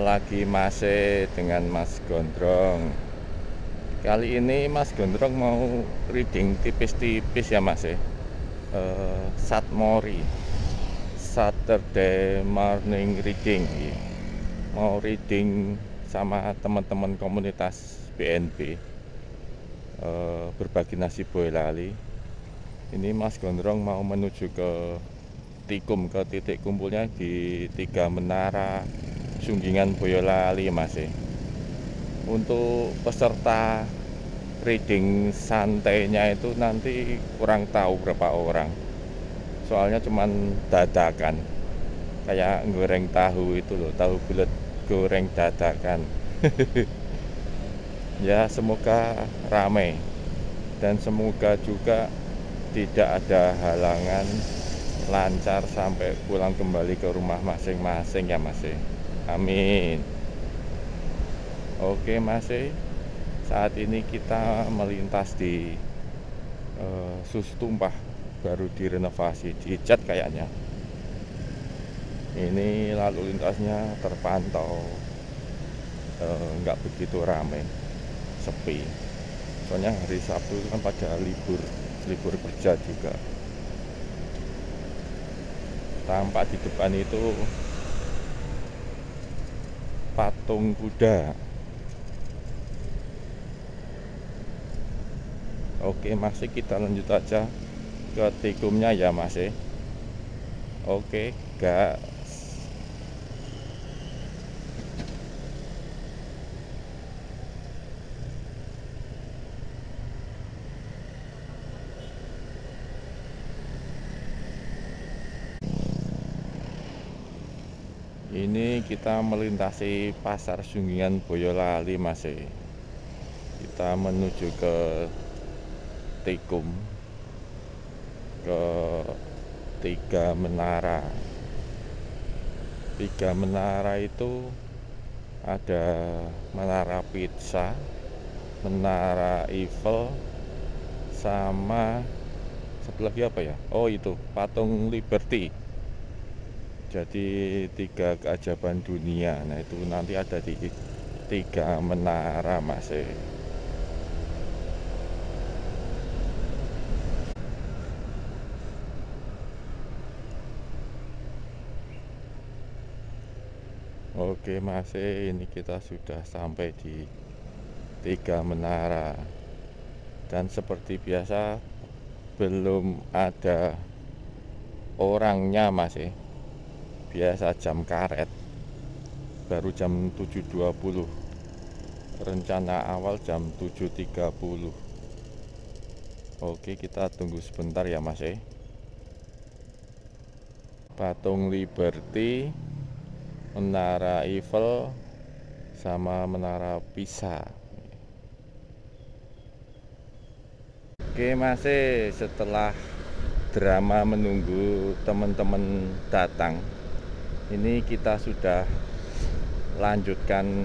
Lagi masih dengan Mas Gondrong. Kali ini Mas Gondrong mau reading tipis-tipis ya Mas ya. Satmori, Saturday morning reading. Mau reading sama teman-teman komunitas BNB, berbagi nasi Boyolali. Ini Mas Gondrong mau menuju ke Tikum, ke titik kumpulnya di 3 Menara Sunggingan Boyolali Mas ya. Untuk peserta reading santainya itu nanti kurang tahu berapa orang, soalnya cuman dadakan, kayak goreng tahu itu loh, tahu bulat goreng dadakan. Ya semoga ramai dan semoga juga tidak ada halangan, lancar sampai pulang kembali ke rumah masing-masing ya Mas. Amin. Oke Mas, saat ini kita melintas di Susu Tumpah, baru direnovasi, dicat kayaknya. Ini lalu lintasnya terpantau nggak begitu ramai, sepi. Soalnya hari Sabtu kan pada libur kerja juga. Tampak di depan itu patung kuda. Oke masih kita lanjut aja ke tikumnya ya Mas. Oke gas. Ini kita melintasi pasar Sunggingan Boyolali Mas. Kita menuju ke Tikum, ke 3 Menara. 3 Menara itu ada Menara Pizza, Menara Eiffel, sama satu lagi apa ya? Oh itu patung Liberty. Jadi 3 keajaiban dunia. Nah itu nanti ada di 3 Menara Mas. Oke Mas, ini kita sudah sampai di 3 Menara. Dan seperti biasa belum ada orangnya Mas. Biasa jam karet, baru jam 7.20. Rencana awal jam 7.30. Oke kita tunggu sebentar ya Mas. Patung Liberty, Menara Eiffel, sama Menara Pisa. Oke Mas, setelah drama menunggu teman-teman datang, ini kita sudah lanjutkan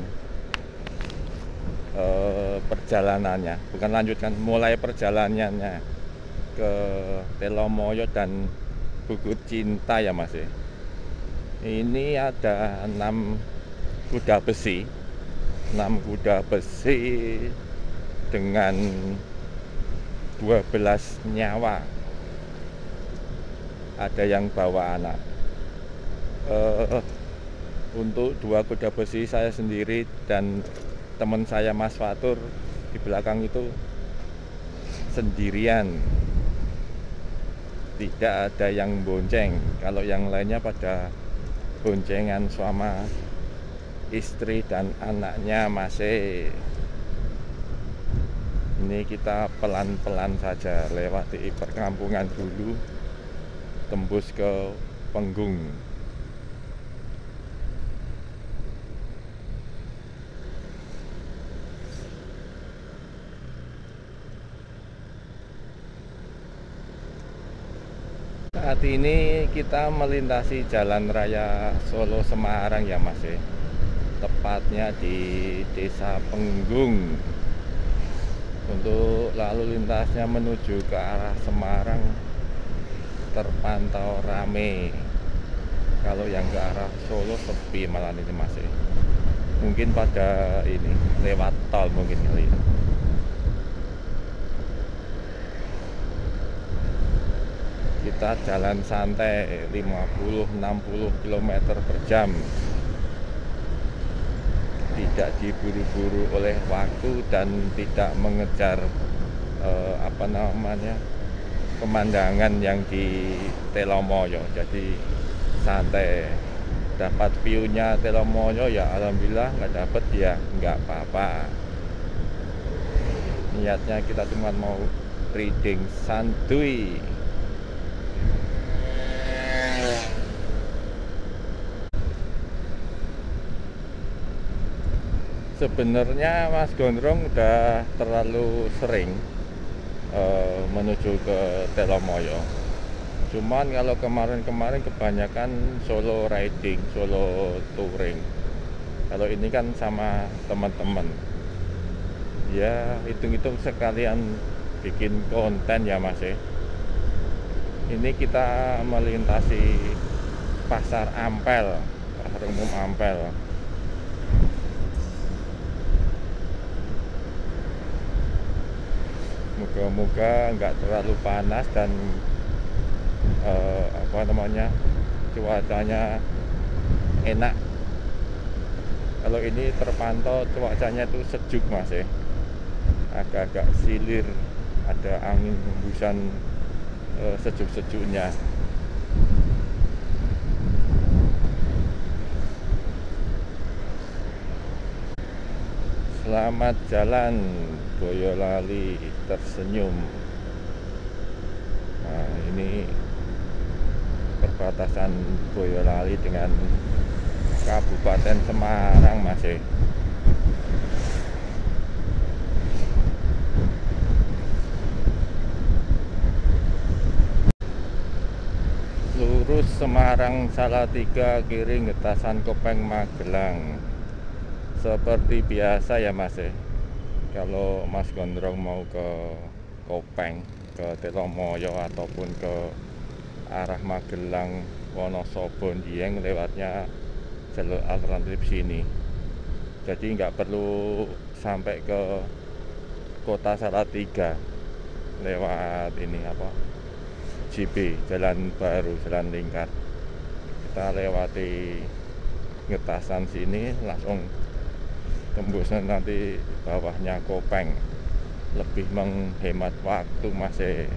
perjalanannya, bukan lanjutkan, mulai perjalanannya ke Telomoyo dan Bukit Cinta ya Mas. Ini ada 6 kuda besi, 6 kuda besi dengan 12 nyawa. Ada yang bawa anak. Untuk 2 kuda besi saya sendiri dan teman saya Mas Fatur di belakang itu sendirian, tidak ada yang bonceng. Kalau yang lainnya pada boncengan sama istri dan anaknya masih. Ini kita pelan-pelan saja lewati perkampungan dulu, tembus ke Penggung. Saat ini kita melintasi Jalan Raya Solo Semarang ya Mas. Tepatnya di Desa Penggung. Untuk lalu lintasnya menuju ke arah Semarang terpantau rame. Kalau yang ke arah Solo sepi malah ini Mas. mungkin pada ini lewat tol mungkin kali ya. Kita jalan santai 50-60 km per jam, tidak diburu-buru oleh waktu dan tidak mengejar pemandangan yang di Telomoyo. Jadi santai, dapat view-nya Telomoyo ya alhamdulillah, nggak dapat ya nggak apa-apa. Niatnya kita cuma mau reading santuy. Sebenarnya Mas Gondrong udah terlalu sering menuju ke Telomoyo. Cuman kalau kemarin-kemarin kebanyakan solo riding, solo touring. Kalau ini kan sama teman-teman. Ya hitung-hitung sekalian bikin konten ya Mas ya. Ini kita melintasi Pasar Ampel, Pasar Umum Ampel. Moga-moga nggak terlalu panas dan cuacanya enak. Kalau ini terpantau cuacanya itu sejuk Mas ya, agak-agak silir, ada angin hembusan sejuk-sejuknya. Selamat jalan Boyolali tersenyum. Nah, ini perbatasan Boyolali dengan Kabupaten Semarang masih. Lurus Semarang Salatiga, kiri Getasan Kopeng Magelang. Seperti biasa ya Mas ya, kalau Mas Gondrong mau ke Kopeng, ke Telomoyo ataupun ke arah Magelang, Wonosobo, Dieng, lewatnya jalur alternatif sini. Jadi nggak perlu sampai ke kota Salatiga lewat ini JB, Jalan Baru, Jalan Lingkar. Kita lewati Getasan sini langsung tembusnya nanti bawahnya Kopeng, lebih menghemat waktu masih.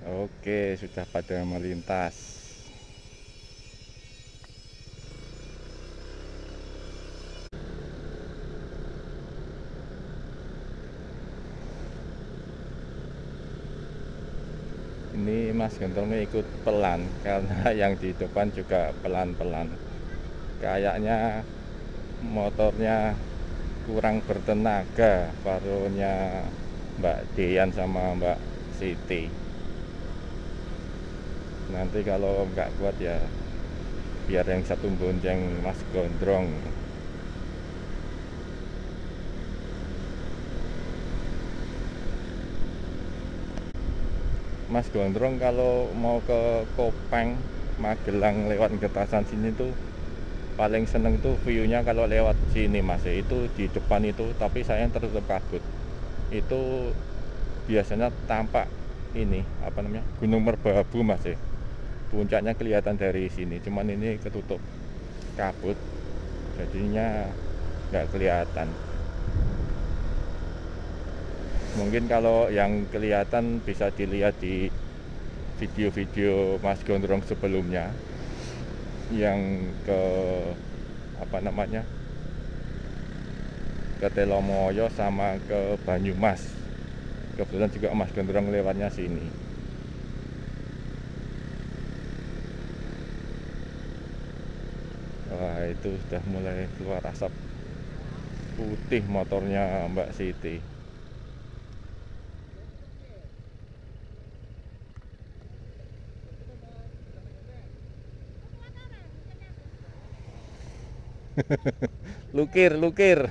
Oke, sudah pada melintas. Ini Mas Gentongnya ikut pelan karena yang di depan juga pelan-pelan. Kayaknya motornya kurang bertenaga, varonya Mbak Deyan sama Mbak Siti. Nanti kalau nggak kuat ya biar yang satu bonceng Mas Gondrong. Mas Gondrong kalau mau ke Kopeng Magelang lewat Getasan sini tuh paling seneng tuh view-nya kalau lewat sini Mas. Itu di depan itu, tapi saya tertutup kabut. Itu biasanya tampak ini apa namanya, Gunung Merbabu Mas. Puncaknya kelihatan dari sini, cuman ini ketutup kabut, jadinya nggak kelihatan. Mungkin kalau yang kelihatan bisa dilihat di video-video Mas Gondrong sebelumnya yang ke apa namanya, ke Telomoyo sama ke Banyumas. Kebetulan juga Mas Gondrong lewatnya sini. Wah, itu sudah mulai keluar asap putih motornya Mbak Siti. Lukir, lukir.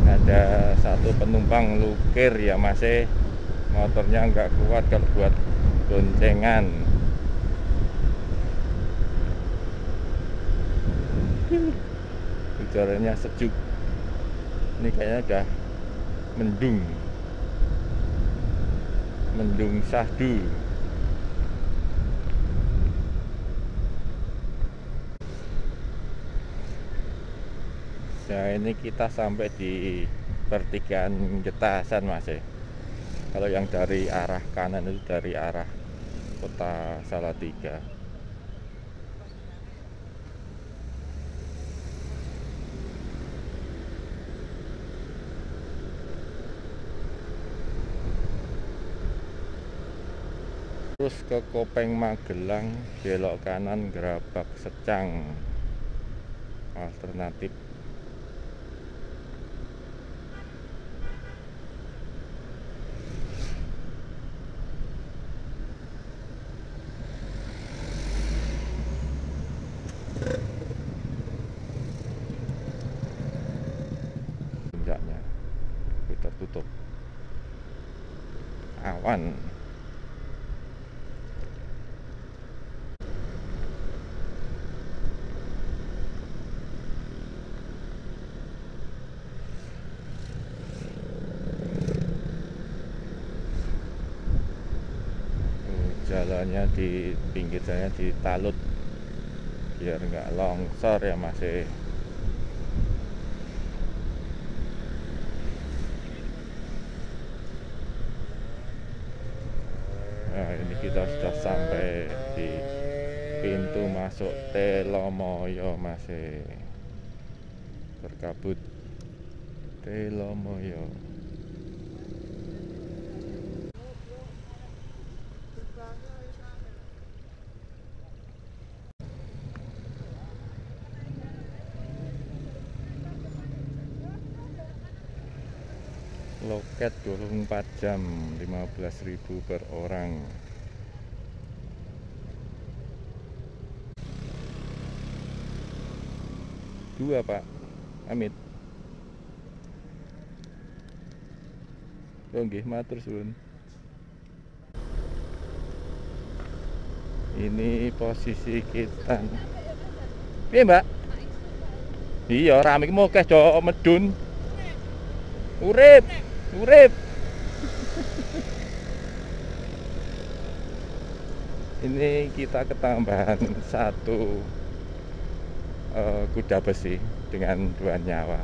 Ada satu penumpang lukir ya masih, motornya nggak kuat kalau buat goncengan. Udaranya sejuk. Ini kayaknya udah mendung, mendung syahdu. Nah, ini kita sampai di pertigaan Getasan Mas. Kalau yang dari arah kanan itu dari arah kota Salatiga. Terus ke Kopeng Magelang, belok kanan Gerabak Secang. Alternatif. Puncaknya tertutup awan. Jalannya di pinggir jalannya ditalut biar nggak longsor ya masih. Nah, ini kita sudah sampai di pintu masuk Telomoyo masih. Berkabut Telomoyo. Loket 24 jam, 15.000 per orang. Dua Pak Amit. Oh nggih, matur suwun. Ini posisi kita. Piye Mbak? Iya, rame ki mokeh cok medun. Urip, urip. Ini kita ketambahan satu kuda besi dengan 2 nyawa.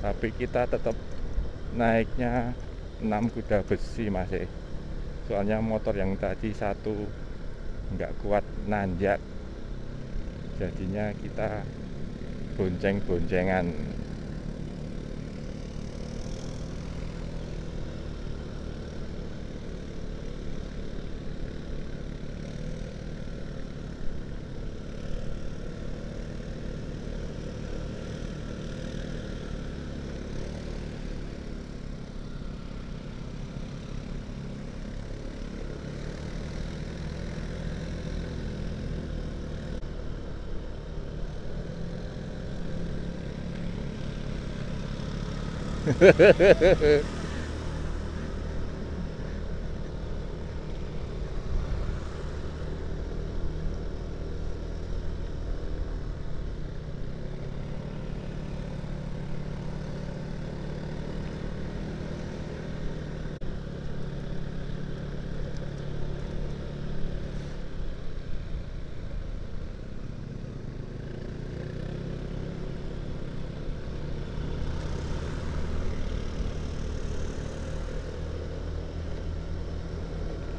Tapi kita tetap naiknya 6 kuda besi masih. Soalnya motor yang tadi satu nggak kuat nanjak. Jadinya kita bonceng-boncengan.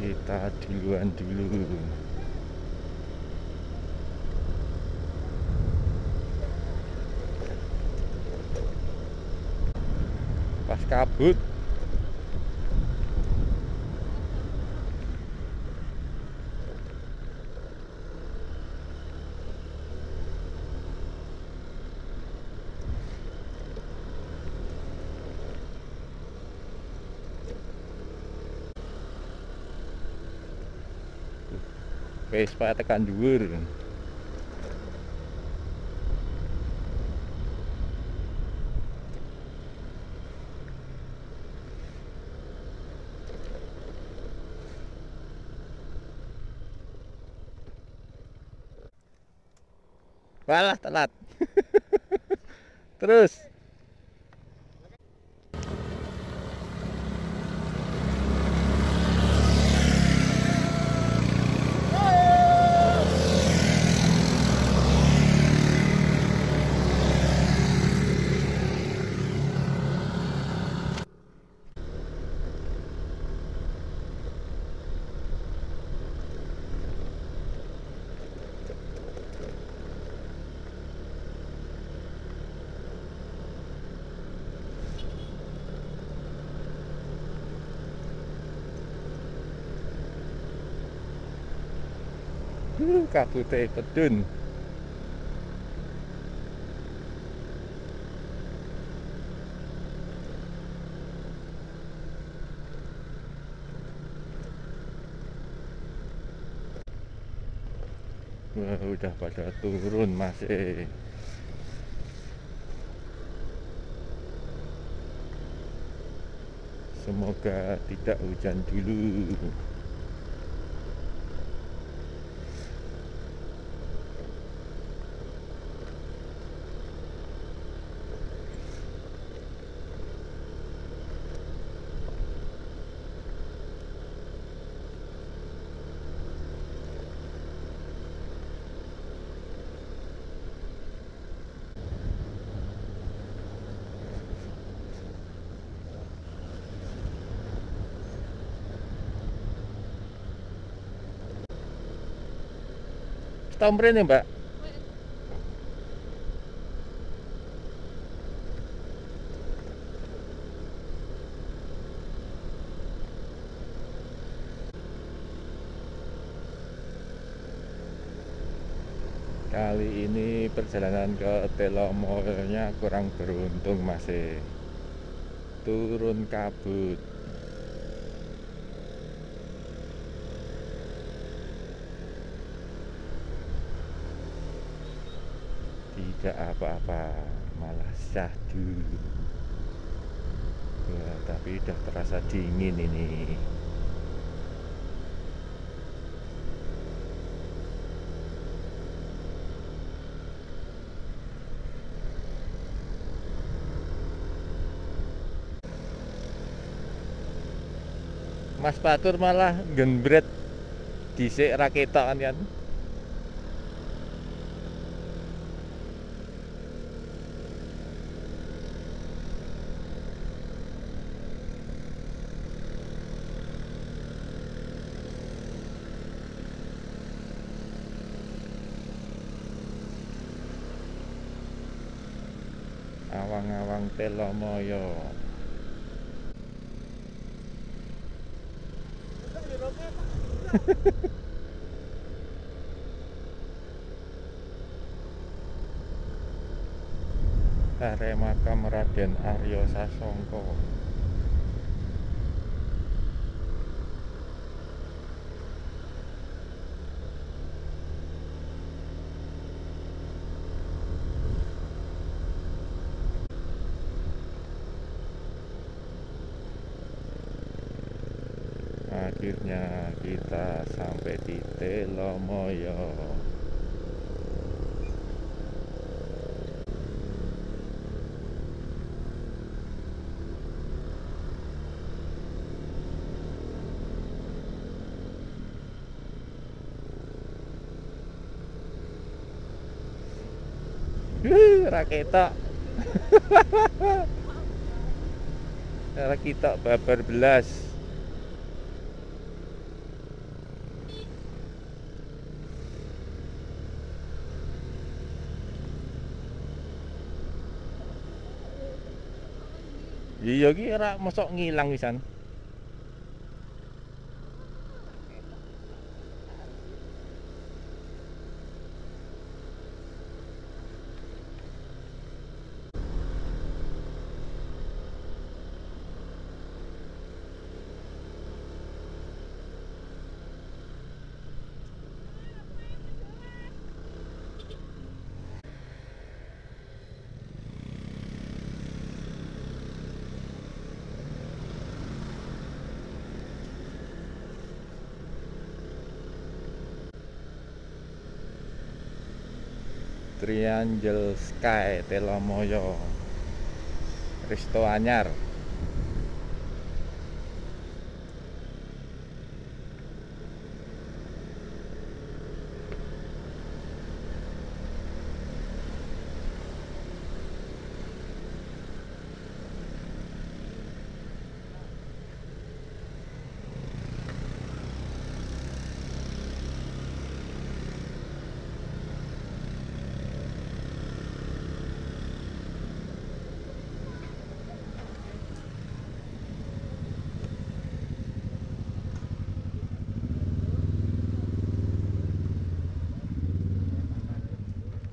Kita duluan dulu. Pas kabut. Wis supaya tekan dhuwur. Walah telat. Terus kabute pedun. Wah, udah pada turun masih. Semoga tidak hujan dulu. Tomren ya Mbak. Kali ini perjalanan ke Telomolnya kurang beruntung, masih turun kabut. Tidak apa-apa, malah syahdu. Wah, tapi udah terasa dingin ini. Mas Patur malah genbret dhisik ra ketok kan. Awang-awang Telomoyo. Are makam Raden Aryo Sasongko. Akhirnya kita sampai di Telomoyo. Raketok. Raketok babar belas. Iya ki ora mosok ngilang pisan. Triangle Sky Telomoyo Resto Anyar.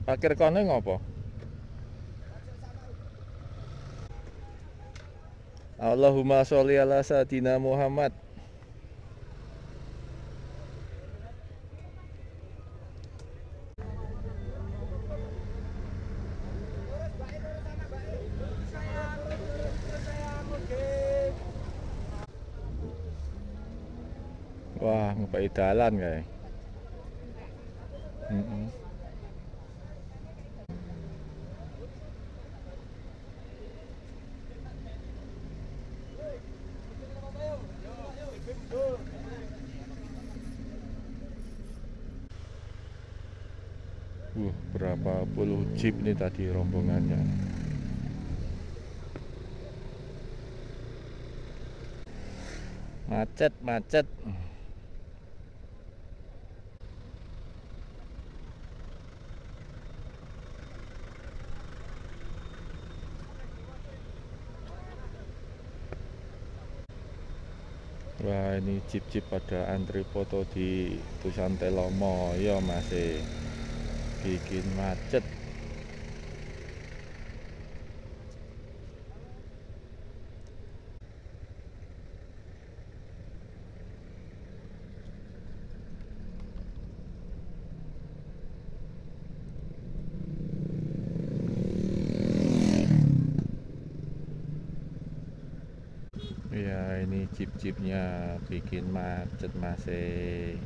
Parkir kono ngopo? Allahumma sholli ala sayyidina Muhammad. Wah, ngepeki dalan kae. Heeh. Berapa puluh jeep nih tadi rombongannya. Macet, macet. Wah, ini jeep-jeep pada antri foto di Tusan Telomo. Ya masih bikin macet. Ya ini jeep-jeepnya bikin macet masih.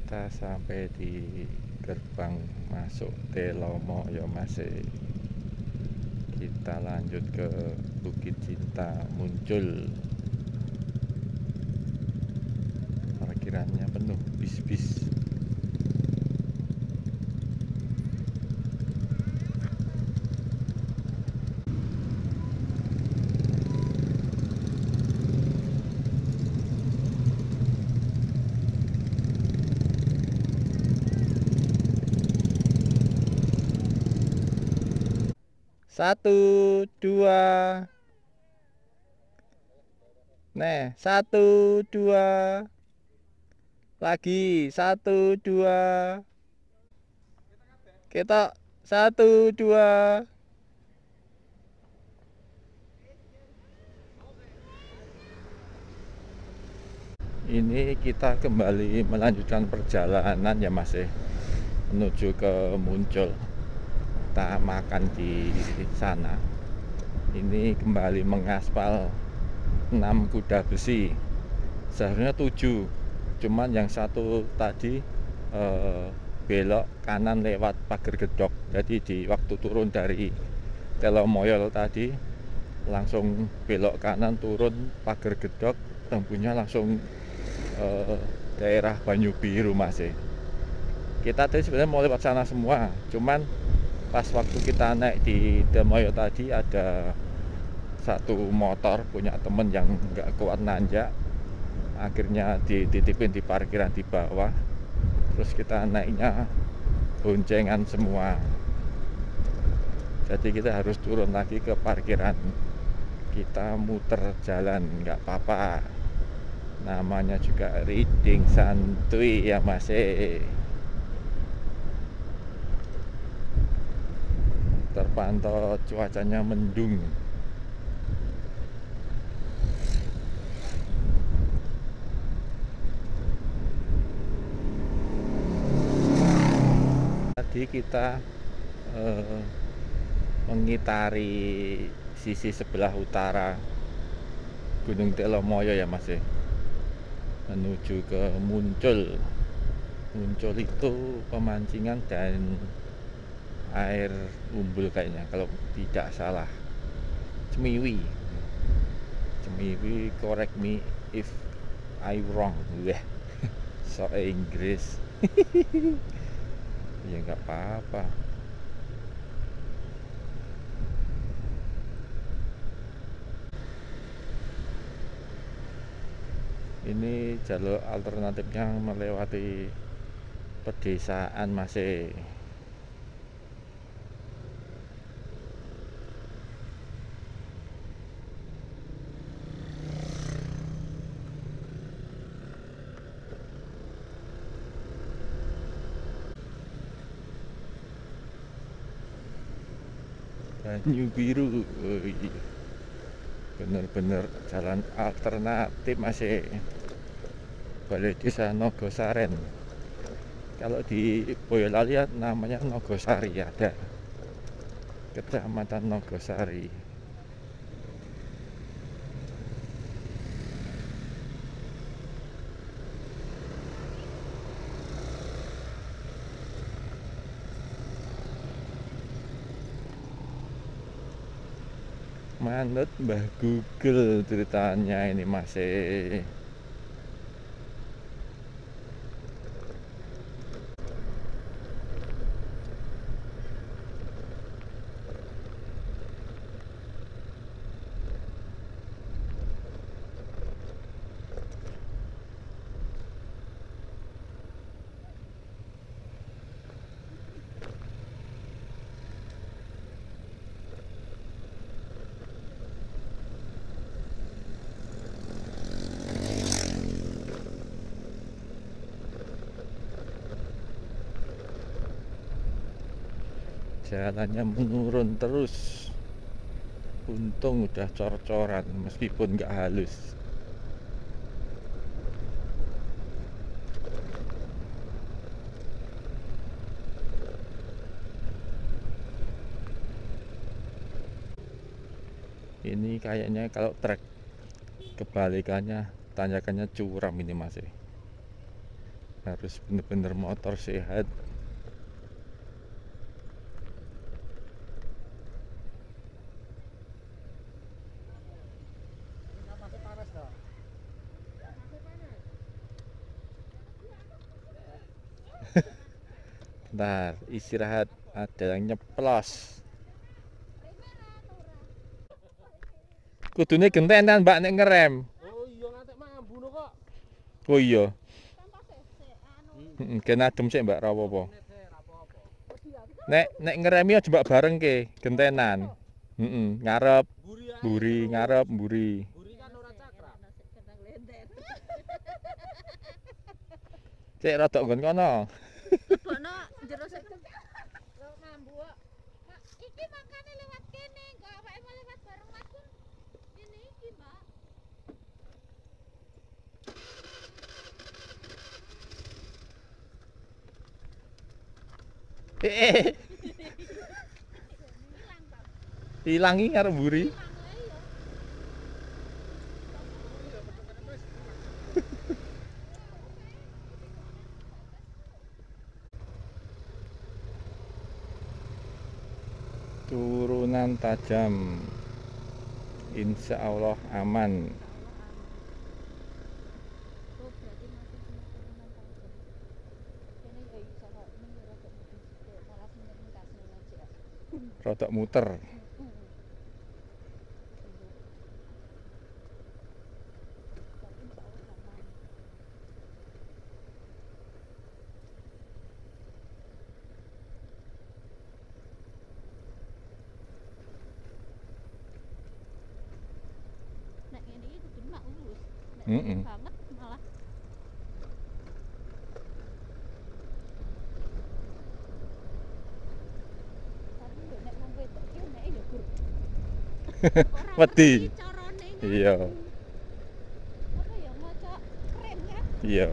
Kita sampai di gerbang masuk Telomo ya masih. Kita lanjut ke Bukit Cinta Muncul. Parkirannya penuh bis-bis. Satu, dua. Nah, satu, dua. Lagi, satu, dua. Kita, satu, dua. Ini kita kembali melanjutkan perjalanan ya masih menuju ke Muncul. Kita makan di sana. Ini kembali mengaspal 6 kuda besi. Seharusnya 7. Cuman yang satu tadi belok kanan lewat Pager Gedok. Jadi di waktu turun dari Telomoyo tadi langsung belok kanan turun Pager Gedok, tempuhnya langsung daerah Banyu Biru Mas. Kita tadi sebenarnya mau lewat sana semua, cuman pas waktu kita naik di Telomoyo tadi ada satu motor punya temen yang nggak kuat nanjak, akhirnya dititipin di parkiran di bawah. Terus kita naiknya boncengan semua, jadi kita harus turun lagi ke parkiran, kita muter jalan nggak apa-apa, namanya juga riding santuy ya Mas. Terpantau cuacanya mendung. Tadi kita mengitari sisi sebelah utara Gunung Telomoyo ya Mas, menuju ke Muncul. Muncul itu pemancingan dan air umbul kayaknya kalau tidak salah. Cemiwi, correct me if I wrong. Weh, so Inggris. Ya nggak apa-apa. Ini jalur alternatifnya melewati pedesaan masih. Banyu Biru, bener-bener jalan alternatif masih. Balai Desa Nogosaren. Kalau di Boyolali namanya Nogosari, ada Kecamatan Nogosari. Manut Mbah Google ceritanya ini masih. Jalannya menurun terus. Untung udah cor-coran meskipun nggak halus. Ini kayaknya kalau trek kebalikannya, tanjakannya curam ini masih. Harus bener-bener motor sehat. Bentar, istirahat, ada yang nyeplos. Kudune gentenan Mbak nek ngerem. Oh iya ngantek mambu no kok. Oh iya. Kena adem sik Mbak ra apa-apa. Nek ngeremi aja Mbak bareng ke gentenan. Ngarep mburi, ngarep mburi. Buri kan ora cakra. Cek rodok nggon kono. Bono jero sektor mambu kok. Iki makane lewat kene, enggak awake mau lewat bareng Mas Pun. Ini iki, Mbak. Hilangi ngarep mburi. turunan tajam, insya Allah aman. Oh, berarti masih cuma turunan tajam. Ini ya iso kok ini ya rada mudun sithik, malah seneng kasih aja. Rodok muter. Tapi insya Allah aman. Nek ngene iki kudune mak lurus. Nek Mm-mm. banget malah tapi yo nek wong wedok ki nek yo gur. Ora Wedi. ngerti carane ngaku. Iya. Apa ya maca keren kan? Iya.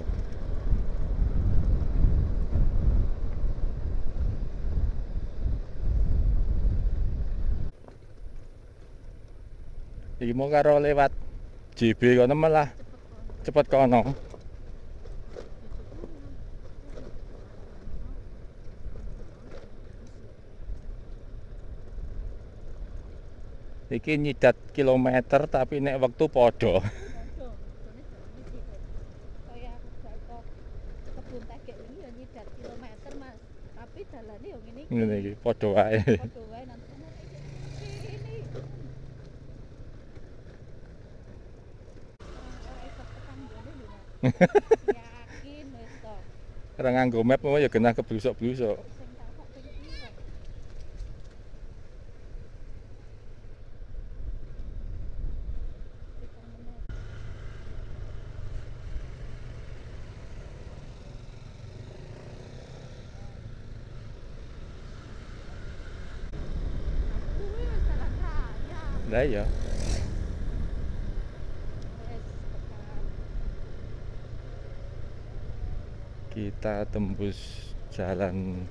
Iki mau karo lewat JB kono malah Cepet cepet kono. kono. Iki nyidat kilometer tapi nek wektu padha. Padha, jane jalane cilik. Kaya aku jatuh kebun tegek ini ya nyidat kilometer Mas. Tapi dalane yo ngene iki. Ngene iki padha wae. Padha wae nanti umur ini. Ora iso tekan gone lho Mas. Yakin wis to. Ora nganggo map mau ya genah keblusuk-blusuk. Sing takok ping piro? Pitung menit. Kuwi wis jalan raya. Lah iya. Wis tekan. Kita tembus jalan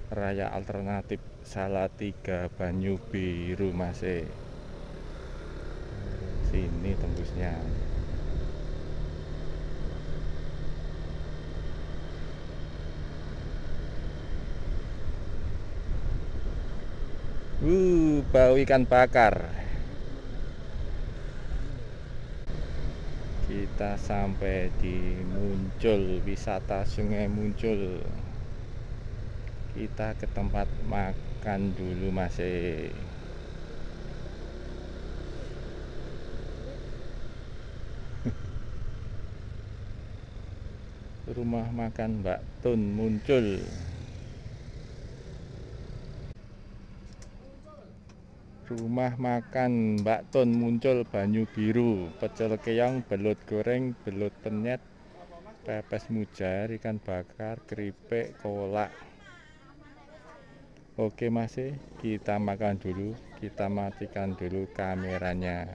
raya alternatif Salatiga Banyu Biru Mase. Sini tembusnya. Bau ikan bakar. Kita sampai di Muncul, wisata Sungai Muncul. Kita ke tempat makan dulu masih. Rumah makan Mbak Tun Muncul. Rumah makan Mbak Tun Muncul Banyu Biru, pecel keong, belut goreng, belut penyet, pepes mujar, ikan bakar, keripik, kolak. Oke masih, kita makan dulu, kita matikan dulu kameranya.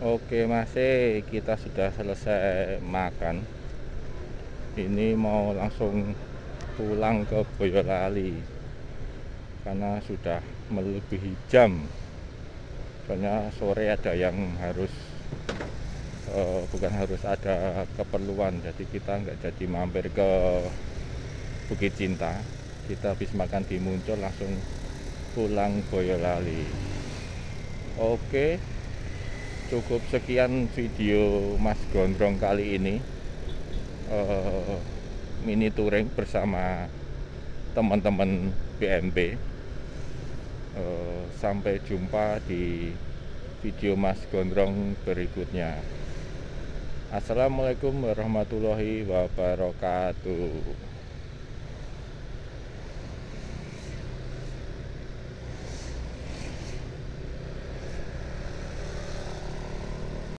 Oke masih, kita sudah selesai makan. Ini mau langsung pulang ke Boyolali karena sudah melebihi jam. Soalnya sore ada yang harus bukan harus ada keperluan, jadi kita nggak jadi mampir ke Bukit Cinta. Kita habis makan di Muncul langsung pulang Boyolali. Oke, cukup sekian video Mas Gondrong kali ini. Mini touring bersama teman-teman BMB. Sampai jumpa di video Mas Gondrong berikutnya. Assalamualaikum warahmatullahi wabarakatuh.